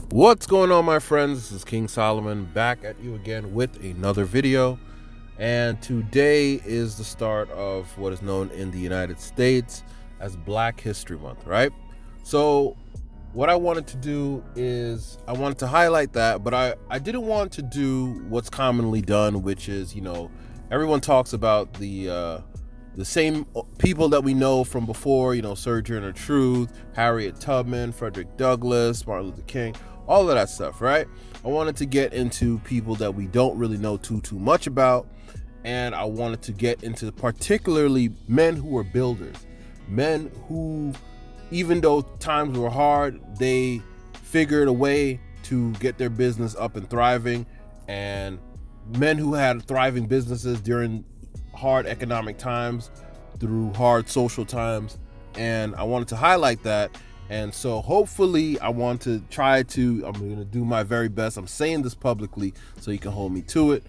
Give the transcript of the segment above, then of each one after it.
What's going on, my friends? This is King Solomon back at you again with another video. And today is the start of what is known in the United States as Black History Month, right? So what I wanted to do is I wanted to highlight that, but I didn't want to do what's commonly done, which is, everyone talks about the same people that we know from before, Sojourner Truth, Harriet Tubman, Frederick Douglass, Martin Luther King, all of that stuff, right? I wanted to get into people that we don't really know too much about, and I wanted to get into particularly men who were builders, men who, even though times were hard, they figured a way to get their business up and thriving, and men who had thriving businesses during hard economic times, through hard social times. And I wanted to highlight that. And so hopefully I'm going to do my very best. I'm saying this publicly so you can hold me to it.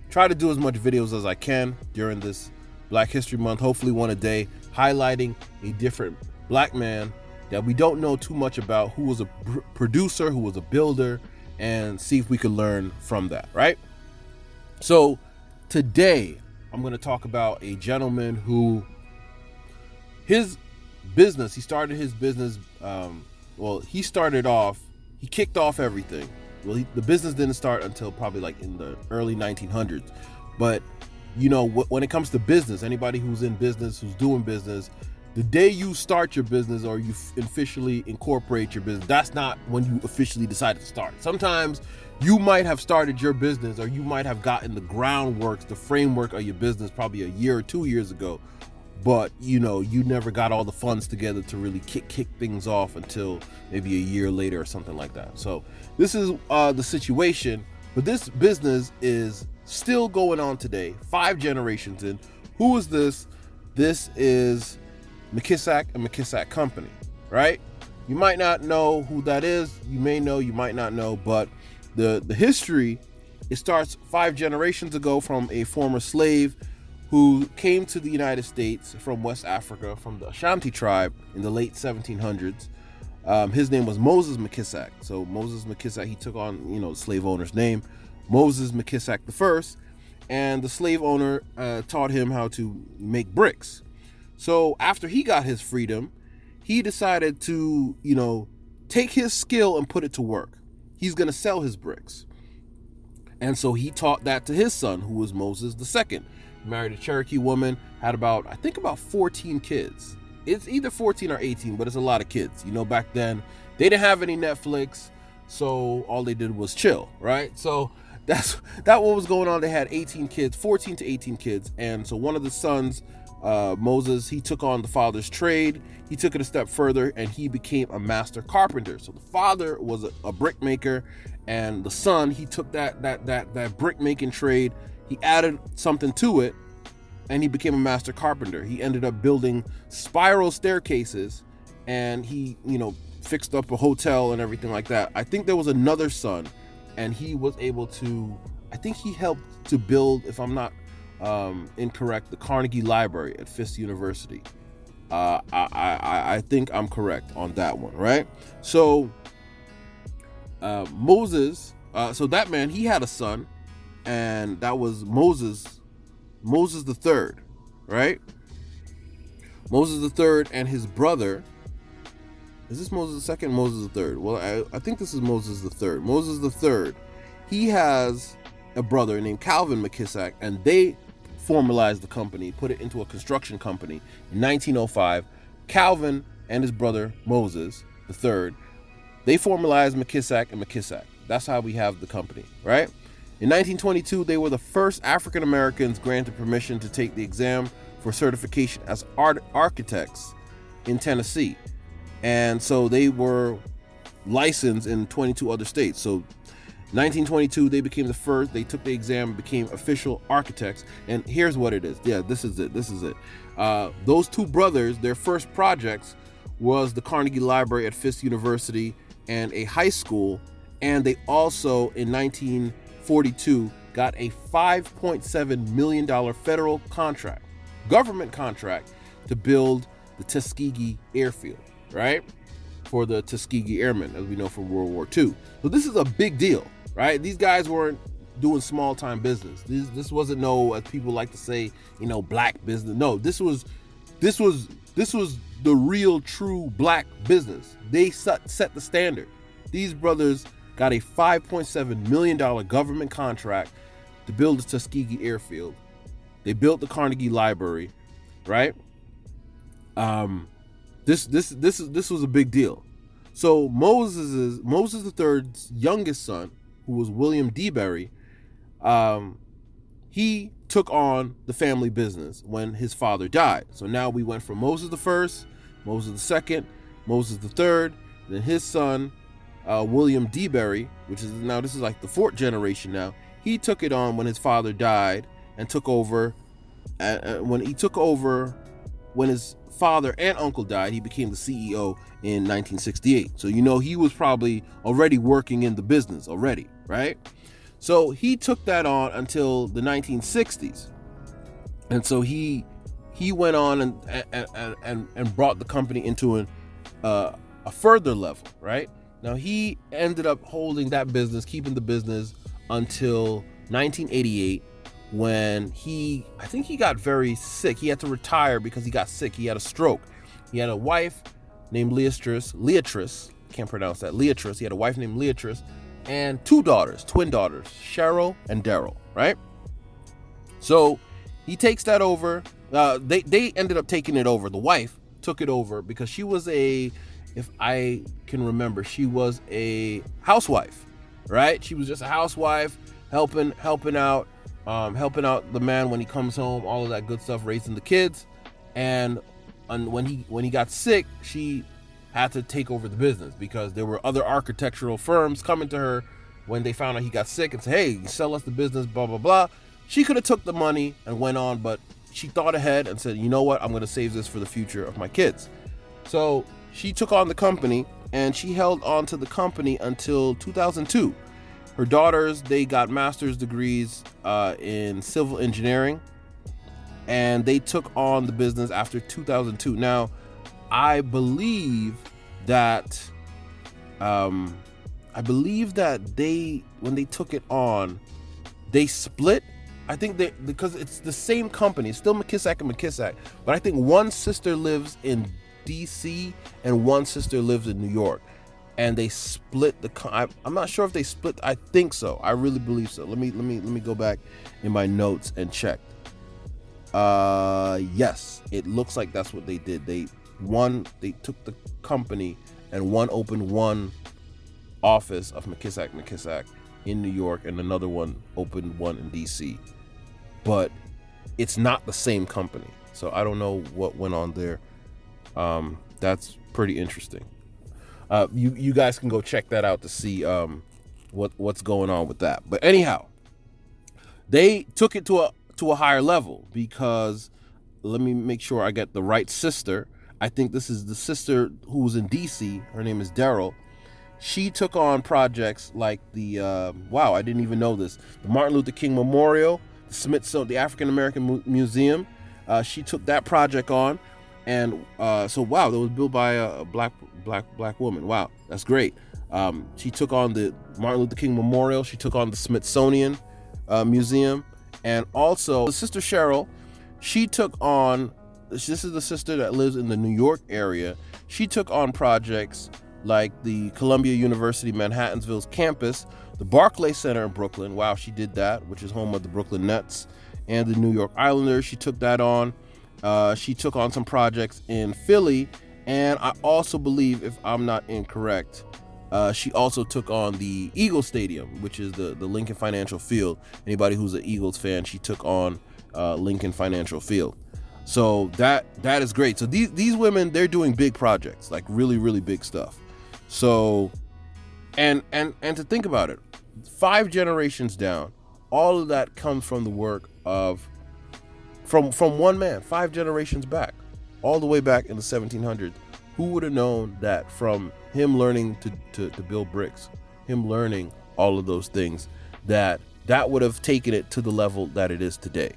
Try to do as much videos as I can during this Black History Month, hopefully one a day, highlighting a different black man that we don't know too much about, who was a producer, who was a builder, and see if we can learn from that, right? So today I'm going to talk about a gentleman who he started his business. He kicked off everything. Well, the business didn't start until probably like in the early 1900s. But, when it comes to business, anybody who's in business, who's doing business, the day you start your business or you officially incorporate your business, that's not when you officially decide to start. Sometimes you might have started your business, or you might have gotten the groundwork, the framework of your business probably a year or 2 years ago, but you never got all the funds together to really kick things off until maybe a year later or something like that. So this is the situation, but this business is still going on today, 5 generations in. Who is this? This is Mckissack and Mckissack Company, right? You might not know who that is. You may know, you might not know, but the history, it starts 5 generations ago from a former slave who came to the United States from West Africa, from the Ashanti tribe in the late 1700s. His name was Moses Mckissack. So Moses Mckissack, he took on, the slave owner's name, Moses Mckissack I, and the slave owner taught him how to make bricks. So after he got his freedom, he decided to, take his skill and put it to work. He's going to sell his bricks. And so he taught that to his son, who was Moses II. He married a Cherokee woman, had about 14 kids. It's either 14 or 18, but it's a lot of kids. Back then, they didn't have any Netflix, so all they did was chill, right? So that what was going on. They had 18 kids, 14 to 18 kids. And so one of the sons, Moses, he took on the father's trade. He took it a step further and he became a master carpenter. So the father was a brick maker, and the son, he took that brick making trade, he added something to it, and he became a master carpenter. He ended up building spiral staircases, and he, fixed up a hotel and everything like that. I think there was another son, and he was able to, I think he helped to build, if I'm not incorrect, the Carnegie Library at Fisk University. I think I'm correct on that one, right? So Moses, so that man, he had a son, and that was Moses the third, right? Moses the third and his brother. Is this Moses the second? Moses the third. Well, I think this is Moses the third. Moses the third, he has a brother named Calvin Mckissack, and they formalized the company, put it into a construction company in 1905. Calvin and his brother Moses the third, they formalized Mckissack and Mckissack. That's how we have the company, right? In 1922, they were the first African Americans granted permission to take the exam for certification as architects in Tennessee. And so they were licensed in 22 other states. So 1922, they became the first. They took the exam, became official architects. And here's what it is. Yeah, this is it. Those two brothers, their first projects was the Carnegie Library at Fisk University and a high school. And they also, in 1942, got a $5.7 million federal government contract, to build the Tuskegee airfield, right? for the Tuskegee Airmen, as we know from World War II. So this is a big deal, right? These guys weren't doing small time business. This wasn't no, as people like to say, black business. No, this was the real true black business. They set the standard. These brothers got a $5.7 million government contract to build the Tuskegee Airfield. They built the Carnegie Library, right? This was a big deal. So Moses III's youngest son, who was William D. Berry, he took on the family business when his father died. So now we went from Moses I, Moses II, Moses III, then his son, William D. Berry, which is now, this is like the fourth generation now. He took it on when his father died and took over. When his father and uncle died, he became the CEO in 1968. So he was probably already working in the business already, right? So he took that on until the 1960s, and so he went on and brought the company into a further level, right? Now he ended up holding that business, keeping the business until 1988, when I think he got very sick. He had to retire because he got sick. He had a stroke. He had a wife named Leatrice. Can't pronounce that. Leatrice. He had a wife named Leatrice and twin daughters, Cheryl and Daryl, right? So he takes that over. They ended up taking it over. The wife took it over because she was if I can remember, she was a housewife, right? She was just a housewife, helping out the man when he comes home, all of that good stuff, raising the kids. And when he got sick, she had to take over the business because there were other architectural firms coming to her when they found out he got sick and said, hey, sell us the business, blah, blah, blah. She could have took the money and went on, but she thought ahead and said, you know what, I'm going to save this for the future of my kids. So she took on the company, and she held on to the company until 2002. Her daughters, they got master's degrees in civil engineering, and they took on the business after 2002. Now, I believe that when they took it on, they split. I think because it's the same company, it's still Mckissack and Mckissack, but I think one sister lives in DC and one sister lives in New York. And they split I'm not sure if they split. I think so. I really believe so. Let me go back in my notes and check. Yes, it looks like that's what they did. They took the company and one opened one office of Mckissack in New York, and another one opened one in DC. But it's not the same company. So I don't know what went on there. That's pretty interesting. You guys can go check that out to see what's going on with that. But anyhow, they took it to a higher level because, let me make sure I get the right sister. I think this is the sister who was in DC. Her name is Daryl. She took on projects like I didn't even know this, the Martin Luther King Memorial, the Smithsonian, the African American Museum. She took that project on. And that was built by a black woman. Wow, that's great. She took on the Martin Luther King Memorial. She took on the Smithsonian Museum, and also the sister Cheryl. She took on. This is the sister that lives in the New York area. She took on projects like the Columbia University Manhattansville's campus, the Barclay Center in Brooklyn. Wow, she did that, which is home of the Brooklyn Nets and the New York Islanders. She took that on. She took on some projects in Philly, and I also believe, if I'm not incorrect, she also took on the Eagles Stadium, which is the Lincoln Financial Field. Anybody who's an Eagles fan, she took on Lincoln Financial Field. So that is great. So these women, they're doing big projects, like really, really big stuff. So, and to think about it, 5 generations down, all of that comes from the work of from one man, 5 generations back, all the way back in the 1700s. Who would have known that from him learning to build bricks, him learning all of those things, that would have taken it to the level that it is today.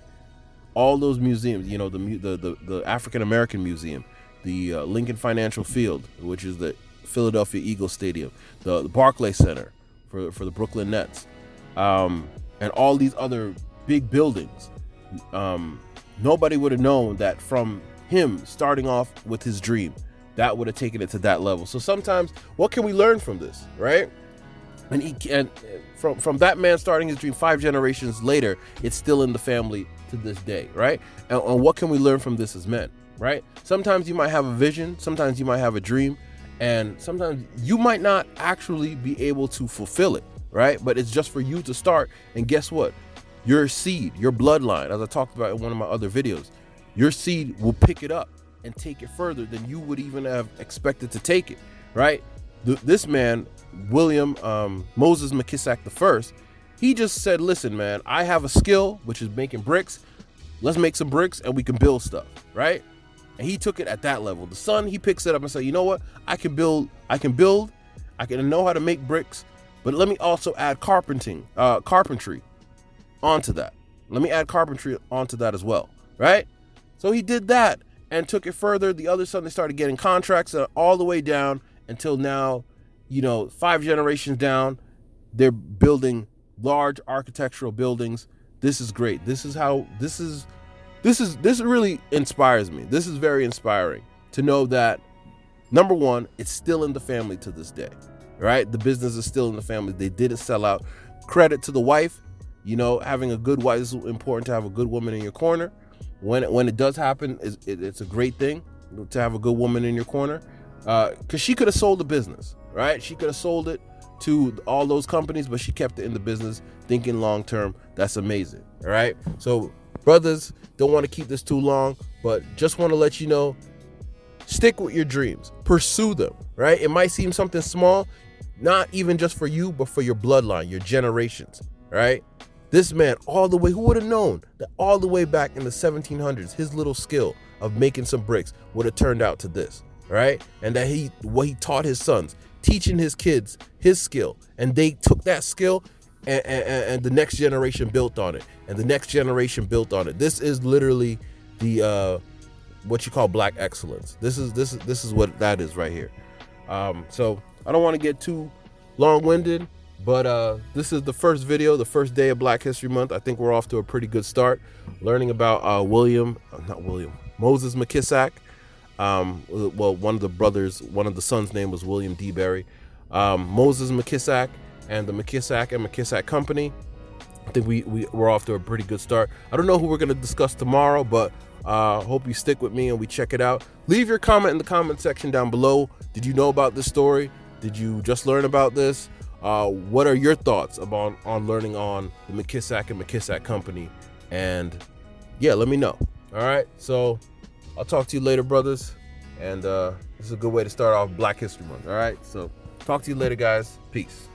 All those museums, the African American Museum, the Lincoln Financial Field, which is the Philadelphia Eagles Stadium, the Barclays Center for the Brooklyn Nets, and all these other big buildings. Nobody would have known that from him starting off with his dream, that would have taken it to that level. So sometimes, what can we learn from this, right? And from that man starting his dream 5 generations later, it's still in the family to this day, right? And what can we learn from this as men, right? Sometimes you might have a vision, sometimes you might have a dream, and sometimes you might not actually be able to fulfill it, right? But it's just for you to start. And guess what? Your seed, your bloodline, as I talked about in one of my other videos, your seed will pick it up and take it further than you would even have expected to take it, right? This man, William Moses Mckissack I, he just said, listen, man, I have a skill, which is making bricks. Let's make some bricks and we can build stuff, right? And he took it at that level. The son, he picks it up and said, you know what? I can know how to make bricks, but let me also add carpentry onto that. Let me add carpentry onto that as well, right? So he did that and took it further. The other son, they started getting contracts all the way down until now, 5 generations down, they're building large architectural buildings. This is great. This really inspires me. This is very inspiring to know that, number one, it's still in the family to this day, right? The business is still in the family. They didn't sell out. Credit to the wife. Having a good wife is important, to have a good woman in your corner. When it does happen, it's a great thing to have a good woman in your corner, because she could have sold the business, right? She could have sold it to all those companies, but she kept it in the business, thinking long term. That's amazing, all right? So brothers, don't want to keep this too long, but just want to let you know, stick with your dreams, pursue them, right? It might seem something small, not even just for you, but for your bloodline, your generations, right? This man, all the way, who would have known that all the way back in the 1700s, his little skill of making some bricks would have turned out to this, right? And that what he taught his sons, teaching his kids his skill, and they took that skill and the next generation built on it, and the next generation built on it. This is literally the what you call black excellence. This is what that is right here. So I don't want to get too long-winded, but this is the first video, the first day of Black History Month. I think we're off to a pretty good start, learning about Moses Mckissack. Well, one of the sons' name was William D. Berry. Moses Mckissack and the Mckissack Company. I think we're off to a pretty good start. I don't know who we're going to discuss tomorrow, but hope you stick with me and we check it out. Leave your comment in the comment section down below. Did you know about this story? Did you just learn about this? What are your thoughts on learning on the Mckissack and Mckissack Company? And yeah, let me know. All right, so I'll talk to you later, brothers. And this is a good way to start off Black History Month. All right, so talk to you later, guys. Peace.